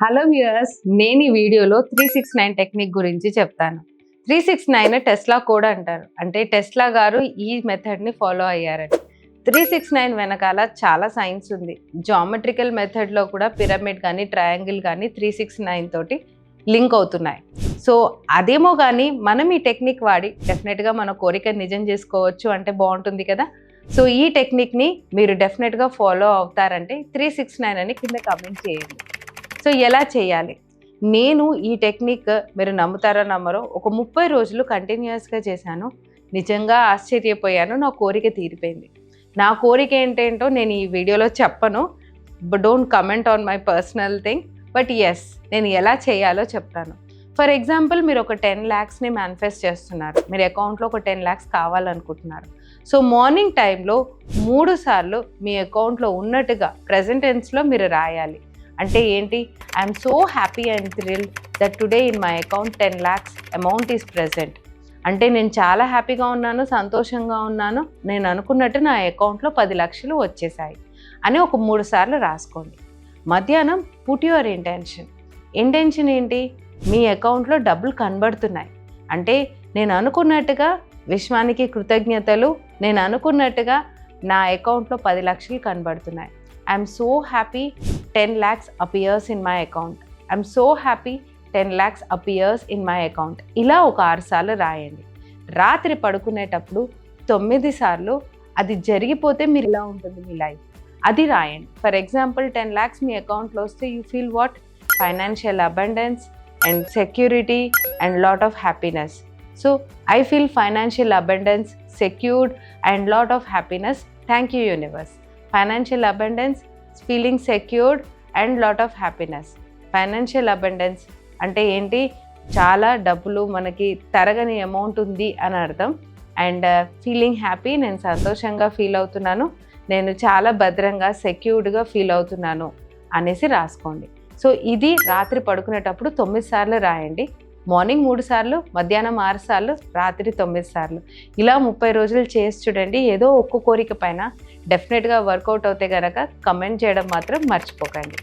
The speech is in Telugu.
హలో వ్యూయర్స్, నేను ఈ వీడియోలో 369 టెక్నిక్ గురించి చెప్తాను. 369 టెస్లా కోడ్ అంటారు. అంటే టెస్లా గారు ఈ మెథడ్ని ఫాలో అయ్యారని. 369 వెనకాల చాలా సైన్స్ ఉంది. జామెట్రికల్ మెథడ్లో కూడా పిరమిడ్ కానీ ట్రయాంగిల్ కానీ 369 తోటి లింక్ అవుతున్నాయి. సో అదేమో కానీ మనం ఈ టెక్నిక్ వాడి డెఫినెట్గా మన కోరిక నిజం చేసుకోవచ్చు అంటే బాగుంటుంది కదా. సో ఈ టెక్నిక్ని మీరు డెఫినెట్గా ఫాలో అవుతారంటే 369 అని కింద కామెంట్ చేయండి. సో ఎలా చేయాలి? నేను ఈ టెక్నిక్ మీరు నమ్ముతారో నమ్మరో ఒక 30 రోజులు కంటిన్యూస్గా చేశాను. నిజంగా ఆశ్చర్యపోయాను. నా కోరిక తీరిపోయింది. నా కోరిక ఏంటేంటో నేను ఈ వీడియోలో చెప్పను. Don't comment on my personal thing. But yes, నేను ఎలా చేయాలో చెప్తాను. ఫర్ ఎగ్జాంపుల్, మీరు ఒక 10 lakhsని మేనిఫెస్ట్ చేస్తున్నారు. మీరు అకౌంట్లో ఒక 10 lakhs కావాలనుకుంటున్నారు. సో మార్నింగ్ టైంలో 3 సార్లు మీ అకౌంట్లో ఉన్నట్టుగా ప్రెజెంట్ టెన్స్లో మీరు రాయాలి. అంటే ఏంటి? I'm so happy and thrilled that today in my account 10 lakhs amount is present. అంటే నేను చాలా హ్యాపీగా ఉన్నాను, సంతోషంగా ఉన్నాను, నేను అనుకున్నట్టు నా అకౌంట్లో 10 లక్షలు వచ్చేసాయి అని ఒక 3 సార్లు రాసుకోండి. మధ్యాహ్నం పుట్ యువర్ ఇంటెన్షన్. ఇంటెన్షన్ ఏంటి? మీ అకౌంట్లో డబ్బులు కనబడుతున్నాయి అంటే నేను అనుకున్నట్టుగా విశ్వానికి కృతజ్ఞతలు, నేను అనుకున్నట్టుగా నా అకౌంట్లో 10 లక్షలు కనబడుతున్నాయి. I'm so happy 10 lakhs appears in my account. I'm so happy 10 lakhs appears in my account. ఇలా ఒక 6 సార్లు రాయండి. రాత్రి పడుకునేటప్పుడు 9 సార్లు అది జరిగిపోతే మీరు ఇలా ఉంటుంది మీ లైఫ్, అది రాయండి. ఫర్ ఎగ్జాంపుల్ 10 lakhs మీ అకౌంట్లో వస్తే you feel what? Financial abundance and security and lot of happiness. So I feel financial abundance, secured and lot of happiness. Thank you universe. Financial abundance, feeling secured and lot of happiness. Financial abundance అంటే ఏంటి? చాలా డబ్బులు మనకి తరగని అమౌంట్ ఉంది అని అర్థం. అండ్ ఫీలింగ్ హ్యాపీ, నేను సంతోషంగా ఫీల్ అవుతున్నాను, నేను చాలా భద్రంగా సెక్యూర్డ్గా ఫీల్ అవుతున్నాను అనేసి రాసుకోండి. సో ఇది రాత్రి పడుకునేటప్పుడు 9 సార్లు రాయండి. మార్నింగ్ 3 సార్లు, మధ్యాహ్నం 6 సార్లు, రాత్రి 9 సార్లు. ఇలా 30 రోజులు చేసి చూడండి. ఏదో ఒక్క కోరిక పైన డెఫినెట్గా వర్కౌట్ అవుతే కనుక కమెంట్ చేయడం మాత్రం మర్చిపోకండి.